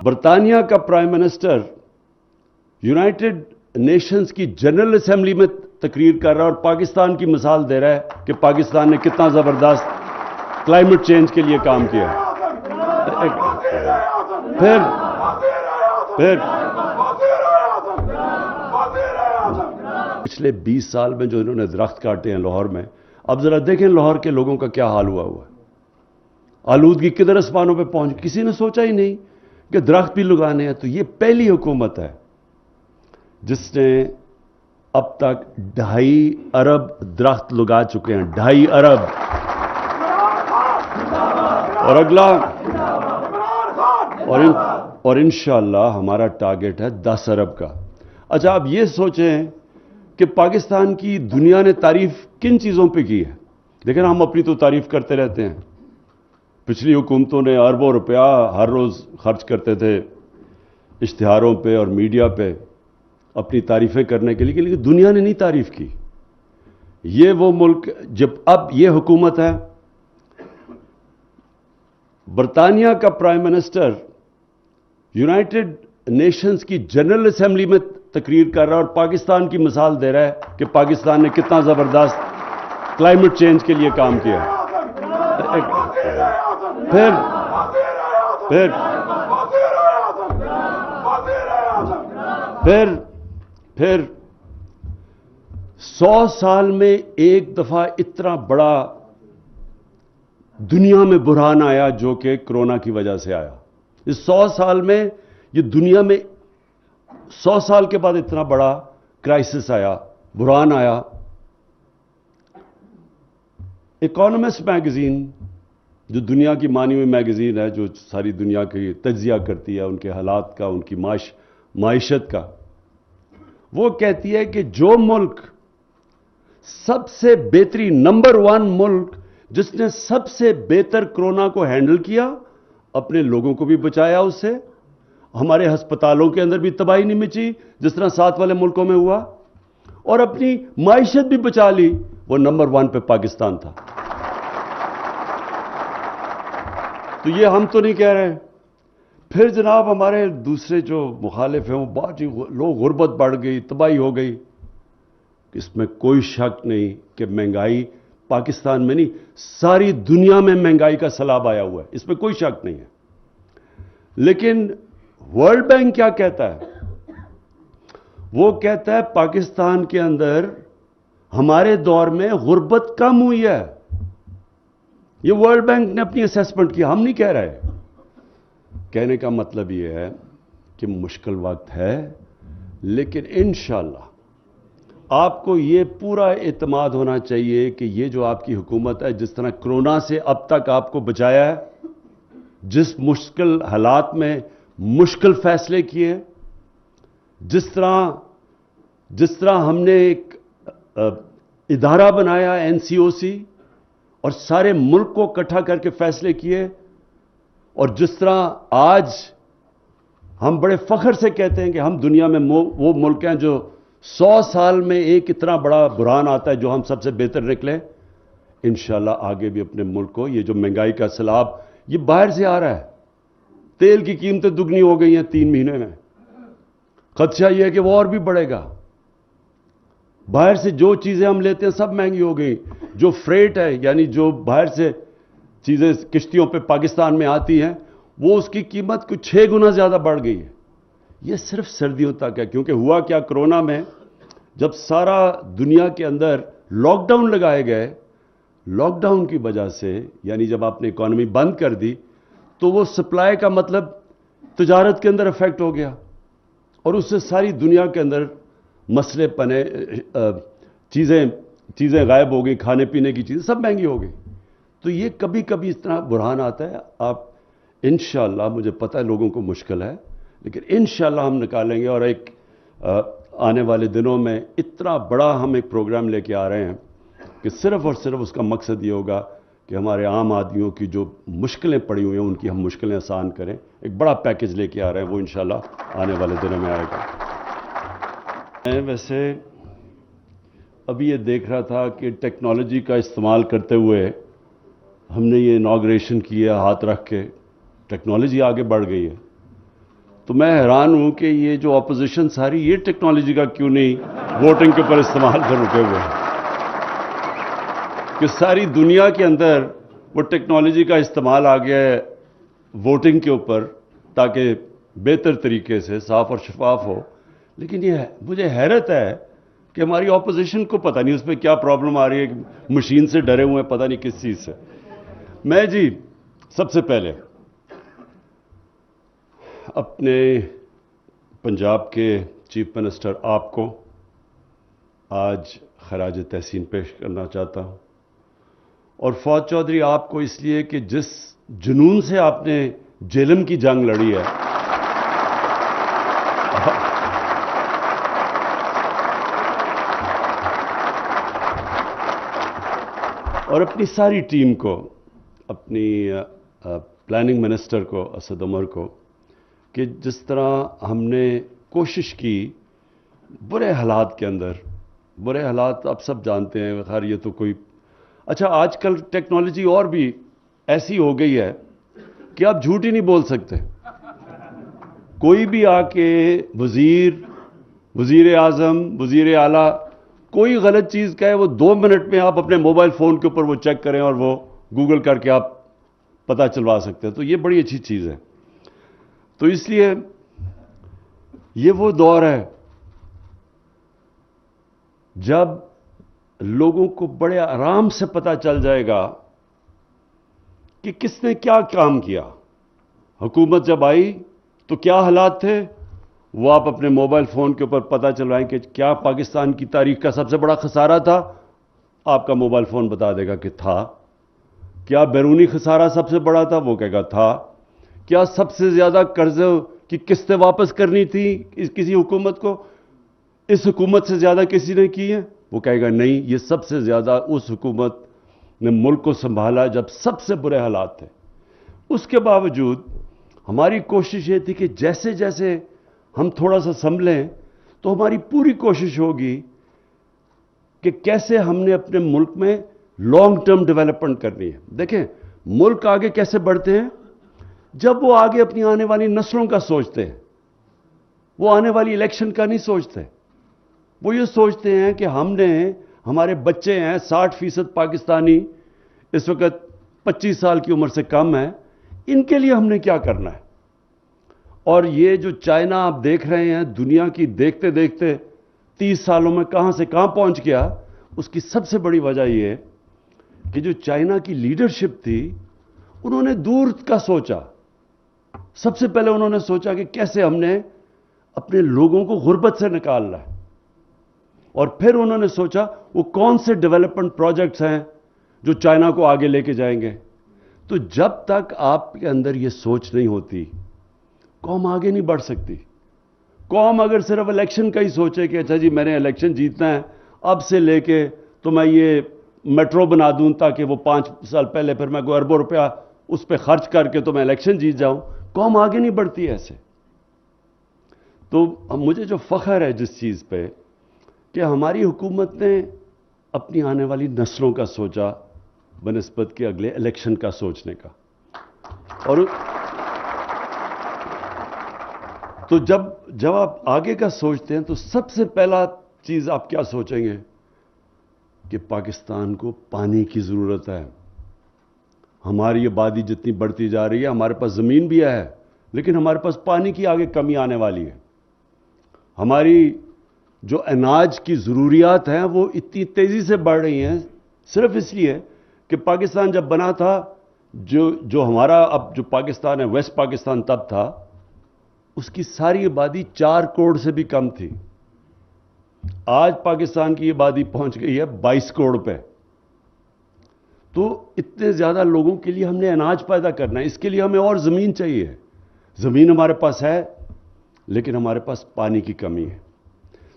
برطانیہ کا prime minister United nations کی جنرل اسمبلی میں تقریر کر رہا ہے اور پاکستان کی مثال دے رہا ہے کہ پاکستان نے کتنا زبردست کلائمیٹ چینج کے لیے کام کیا ہے۔ پھر پچھلے 20 سال میں جو انہوں نے درخت کاٹے ہیں لاہور میں، اب ذرا دیکھیں لاہور کے لوگوں کا کیا حال ہوا ہے۔ آلودگی کدھر اسمانوں پہ پہنچ، کسی نے سوچا ہی نہیں کہ درخت بھی لگانے ہیں۔ تو یہ پہلی حکومت ہے جس نے اب تک 2.5 ارب درخت لگا چکے ہیں، 2.5 ارب، اور اگلا اور انشاءاللہ ہمارا ٹارگٹ ہے 10 ارب کا۔ اچھا، آپ یہ سوچیں کہ پاکستان کی دنیا نے تعریف کن چیزوں پہ کی ہے؟ دیکھیں ہم اپنی تو تعریف کرتے رہتے ہیں، پچھلی حکومتوں نے اربوں روپیہ ہر روز خرچ کرتے تھے اشتہاروں پہ اور میڈیا پہ اپنی تعریفیں کرنے کے لیے، لیکن دنیا نے نہیں تعریف کی۔ یہ وہ ملک، جب اب یہ حکومت ہے، برطانیہ کا پرائم منسٹر یونائٹڈ نیشنز کی جنرل اسمبلی میں تقریر کر رہا ہے اور پاکستان کی مثال دے رہا ہے کہ پاکستان نے کتنا زبردست کلائمیٹ چینج کے لیے کام کیا ہے۔ پھر 100 سال میں ایک دفعہ اتنا بڑا دنیا میں بحران آیا جو کہ کرونا کی وجہ سے آیا۔ اس 100 سال میں یہ دنیا میں 100 سال کے بعد اتنا بڑا کرائسس آیا، بحران آیا۔ اکانومسٹ میگزین، جو دنیا کی مانی ہوئی میگزین ہے، جو ساری دنیا کی تجزیہ کرتی ہے ان کے حالات کا، ان کی معیشت کا، وہ کہتی ہے کہ جو ملک سب سے بہترین نمبر 1 ملک جس نے سب سے بہتر کرونا کو ہینڈل کیا، اپنے لوگوں کو بھی بچایا اس سے، ہمارے ہسپتالوں کے اندر بھی تباہی نہیں مچی جس طرح ساتھ والے ملکوں میں ہوا، اور اپنی معیشت بھی بچا لی، وہ نمبر 1 پہ پاکستان تھا۔ تو یہ ہم تو نہیں کہہ رہے۔ پھر جناب ہمارے دوسرے جو مخالف ہیں وہ بہت ہی لوگ، غربت بڑھ گئی، تباہی ہو گئی۔ اس میں کوئی شک نہیں کہ مہنگائی پاکستان میں نہیں، ساری دنیا میں مہنگائی کا سیلاب آیا ہوا ہے، اس میں کوئی شک نہیں ہے۔ لیکن ورلڈ بینک کیا کہتا ہے؟ وہ کہتا ہے پاکستان کے اندر ہمارے دور میں غربت کم ہوئی ہے۔ یہ ورلڈ بینک نے اپنی اسیسمنٹ کی، ہم نہیں کہہ رہے۔ کہنے کا مطلب یہ ہے کہ مشکل وقت ہے، لیکن انشاءاللہ آپ کو یہ پورا اعتماد ہونا چاہیے کہ یہ جو آپ کی حکومت ہے، جس طرح کرونا سے اب تک آپ کو بچایا ہے، جس مشکل حالات میں مشکل فیصلے کیے، جس طرح ہم نے ایک ادارہ بنایا NCOC اور سارے ملک کو اکٹھا کر کے فیصلے کیے، اور جس طرح آج ہم بڑے فخر سے کہتے ہیں کہ ہم دنیا میں وہ ملک ہیں جو 100 سال میں ایک اتنا بڑا بحران آتا ہے جو ہم سب سے بہتر نکلے۔ انشاءاللہ آگے بھی اپنے ملک کو، یہ جو مہنگائی کا سیلاب یہ باہر سے آ رہا ہے، تیل کی قیمتیں دگنی ہو گئی ہیں 3 مہینے میں، خدشہ یہ ہے کہ وہ اور بھی بڑھے گا۔ باہر سے جو چیزیں ہم لیتے ہیں سب مہنگی ہو گئی، جو فریٹ ہے یعنی جو باہر سے چیزیں کشتیوں پہ پاکستان میں آتی ہیں، وہ اس کی قیمت کچھ 6 گنا زیادہ بڑھ گئی ہے۔ یہ صرف سردیوں تک ہے، کیونکہ ہوا کیا، کرونا میں جب سارا دنیا کے اندر لاک ڈاؤن لگائے گئے، لاک ڈاؤن کی وجہ سے یعنی جب آپ نے اکانومی بند کر دی تو وہ سپلائی کا مطلب تجارت کے اندر افیکٹ ہو گیا، اور اس سے ساری دنیا کے اندر مسئلے پنے، چیزیں غائب ہو گئی، کھانے پینے کی چیزیں سب مہنگی ہو گئی۔ تو یہ کبھی کبھی اس طرح بحران آتا ہے۔ آپ انشاءاللہ، مجھے پتہ ہے لوگوں کو مشکل ہے، لیکن انشاءاللہ ہم نکالیں گے، اور ایک آنے والے دنوں میں اتنا بڑا ہم ایک پروگرام لے کے آ رہے ہیں کہ صرف اور صرف اس کا مقصد یہ ہوگا کہ ہمارے عام آدمیوں کی جو مشکلیں پڑی ہوئی ہیں ان کی ہم مشکلیں آسان کریں. ایک بڑا پیکیج لے کے آ رہے ہیں, وہ انشاءاللہ آنے والے دنوں میں آئے گا. میں ویسے ابھی یہ دیکھ رہا تھا کہ ٹیکنالوجی کا استعمال کرتے ہوئے ہم نے یہ اناگریشن کیا ہاتھ رکھ کے, ٹیکنالوجی آگے بڑھ گئی ہے. تو میں حیران ہوں کہ یہ جو اپوزیشن ساری یہ ٹیکنالوجی کا کیوں نہیں ووٹنگ کے اوپر استعمال کر رکے ہوئے ہیں, کہ ساری دنیا کے اندر وہ ٹیکنالوجی کا استعمال آ گیا ہے ووٹنگ کے اوپر تاکہ بہتر طریقے سے صاف اور شفاف ہو. لیکن یہ مجھے حیرت ہے کہ ہماری اپوزیشن کو پتہ نہیں اس پہ کیا پرابلم آ رہی ہے, مشین سے ڈرے ہوئے ہیں, پتہ نہیں کس چیز سے. میں جی سب سے پہلے اپنے پنجاب کے چیف منسٹر آپ کو آج خراج تحسین پیش کرنا چاہتا ہوں, اور فواد چودھری آپ کو اس لیے کہ جس جنون سے آپ نے جیلم کی جنگ لڑی ہے, اور اپنی ساری ٹیم کو, اپنی پلاننگ منسٹر کو اسد عمر کو, کہ جس طرح ہم نے کوشش کی برے حالات کے اندر, برے حالات آپ سب جانتے ہیں, خیر یہ تو کوئی اچھا آج کل ٹیکنالوجی اور بھی ایسی ہو گئی ہے کہ آپ جھوٹ ہی نہیں بول سکتے. کوئی بھی آ کے وزیر اعظم, وزیر اعلیٰ کوئی غلط چیز کہے, وہ 2 منٹ میں آپ اپنے موبائل فون کے اوپر وہ چیک کریں اور وہ گوگل کر کے آپ پتہ چلوا سکتے ہیں. تو یہ بڑی اچھی چیز ہے. تو اس لیے یہ وہ دور ہے جب لوگوں کو بڑے آرام سے پتہ چل جائے گا کہ کس نے کیا کام کیا. حکومت جب آئی تو کیا حالات تھے, وہ آپ اپنے موبائل فون کے اوپر پتہ چلوائیں کہ کیا پاکستان کی تاریخ کا سب سے بڑا خسارہ تھا, آپ کا موبائل فون بتا دے گا کہ تھا. کیا بیرونی خسارہ سب سے بڑا تھا, وہ کہے گا تھا. کیا سب سے زیادہ قرض کی قسطیں واپس کرنی تھی کسی حکومت کو, اس حکومت سے زیادہ کسی نے کی ہے, وہ کہے گا نہیں, یہ سب سے زیادہ اس حکومت نے ملک کو سنبھالا جب سب سے برے حالات تھے. اس کے باوجود ہماری کوشش یہ تھی کہ جیسے جیسے ہم تھوڑا سا سنبھلیں تو ہماری پوری کوشش ہوگی کہ کیسے ہم نے اپنے ملک میں لانگ ٹرم ڈیولپمنٹ کرنی ہے. دیکھیں ملک آگے کیسے بڑھتے ہیں, جب وہ آگے اپنی آنے والی نسلوں کا سوچتے ہیں. وہ آنے والی الیکشن کا نہیں سوچتے, وہ یہ سوچتے ہیں کہ ہمارے بچے ہیں 60% پاکستانی اس وقت 25 سال کی عمر سے کم ہیں, ان کے لیے ہم نے کیا کرنا ہے. اور یہ جو چائنا آپ دیکھ رہے ہیں دنیا کی دیکھتے دیکھتے 30 سالوں میں کہاں سے کہاں پہنچ گیا, اس کی سب سے بڑی وجہ یہ کہ جو چائنا کی لیڈرشپ تھی انہوں نے دور کا سوچا. سب سے پہلے انہوں نے سوچا کہ کیسے ہم نے اپنے لوگوں کو غربت سے نکالنا ہے, اور پھر انہوں نے سوچا وہ کون سے ڈیولپمنٹ پروجیکٹس ہیں جو چائنا کو آگے لے کے جائیں گے. تو جب تک آپ کے اندر یہ سوچ نہیں ہوتی قوم آگے نہیں بڑھ سکتی. قوم اگر صرف الیکشن کا ہی سوچے کہ اچھا جی میں نے الیکشن جیتنا ہے, اب سے لے کے تو میں یہ میٹرو بنا دوں تاکہ وہ 5 سال پہلے پھر میں کوئی اربوں روپیہ اس پہ خرچ کر کے تو میں الیکشن جیت جاؤں, قوم آگے نہیں بڑھتی ایسے. تو مجھے جو فخر ہے جس چیز پہ کہ ہماری حکومت نے اپنی آنے والی نسلوں کا سوچا بنسبت کے اگلے الیکشن کا سوچنے کا. اور تو جب آپ آگے کا سوچتے ہیں تو سب سے پہلا چیز آپ کیا سوچیں گے کہ پاکستان کو پانی کی ضرورت ہے. ہماری آبادی جتنی بڑھتی جا رہی ہے, ہمارے پاس زمین بھی ہے لیکن ہمارے پاس پانی کی آگے کمی آنے والی ہے. ہماری جو اناج کی ضروریات ہیں وہ اتنی تیزی سے بڑھ رہی ہیں صرف اس لیے کہ پاکستان جب بنا تھا, جو ہمارا اب جو پاکستان ہے ویسٹ پاکستان تب تھا, اس کی ساری آبادی 4 کروڑ سے بھی کم تھی. آج پاکستان کی آبادی پہنچ گئی ہے 22 کروڑ پہ. تو اتنے زیادہ لوگوں کے لیے ہم نے اناج پیدا کرنا ہے, اس کے لیے ہمیں اور زمین چاہیے. زمین ہمارے پاس ہے لیکن ہمارے پاس پانی کی کمی ہے.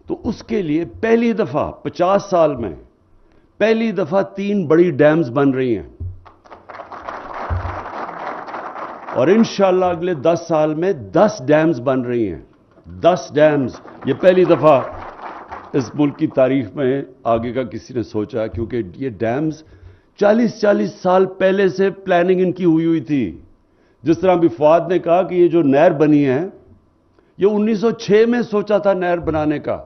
تو اس کے لیے پہلی دفعہ 50 سال میں پہلی دفعہ 3 بڑی ڈیمز بن رہی ہیں. اور انشاءاللہ اگلے 10 سال میں 10 ڈیمز بن رہی ہیں. 10 ڈیمز. یہ پہلی دفعہ اس ملک کی تاریخ میں آگے کا کسی نے سوچا، کیونکہ یہ ڈیمز 40 سال پہلے سے پلاننگ ان کی ہوئی تھی. جس طرح بھی فواد نے کہا کہ یہ جو نہر بنی ہے یہ 1906 میں سوچا تھا نہر بنانے کا.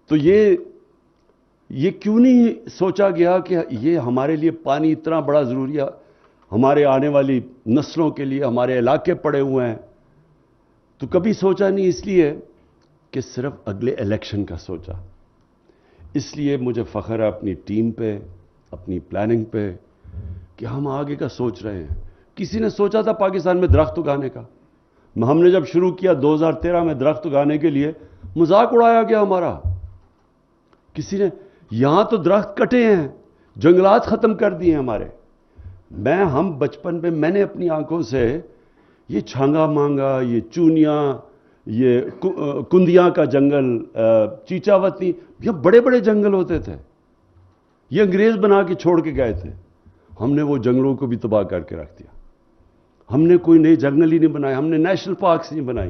تو یہ کیوں نہیں سوچا گیا کہ یہ ہمارے لیے پانی اتنا بڑا ضروری ہے، ہمارے آنے والی نسلوں کے لیے، ہمارے علاقے پڑے ہوئے ہیں. تو کبھی سوچا نہیں، اس لیے کہ صرف اگلے الیکشن کا سوچا. اس لیے مجھے فخر ہے اپنی ٹیم پہ، اپنی پلاننگ پہ کہ ہم آگے کا سوچ رہے ہیں. کسی نے سوچا تھا پاکستان میں درخت اگانے کا؟ ہم نے جب شروع کیا 2013 میں درخت اگانے کے لیے، مذاق اڑایا گیا ہمارا. کسی نے یہاں تو درخت کٹے ہیں، جنگلات ختم کر دیے ہمارے. ہم بچپن میں میں نے اپنی آنکھوں سے یہ چھانگا مانگا، یہ چونیاں، یہ کندیاں کا جنگل، چیچاوتی، یہ بڑے بڑے جنگل ہوتے تھے. یہ انگریز بنا کے چھوڑ کے گئے تھے. ہم نے وہ جنگلوں کو بھی تباہ کر کے رکھ دیا. ہم نے کوئی نئے جنگل ہی نہیں بنائے، ہم نے نیشنل پارکس نہیں بنائی.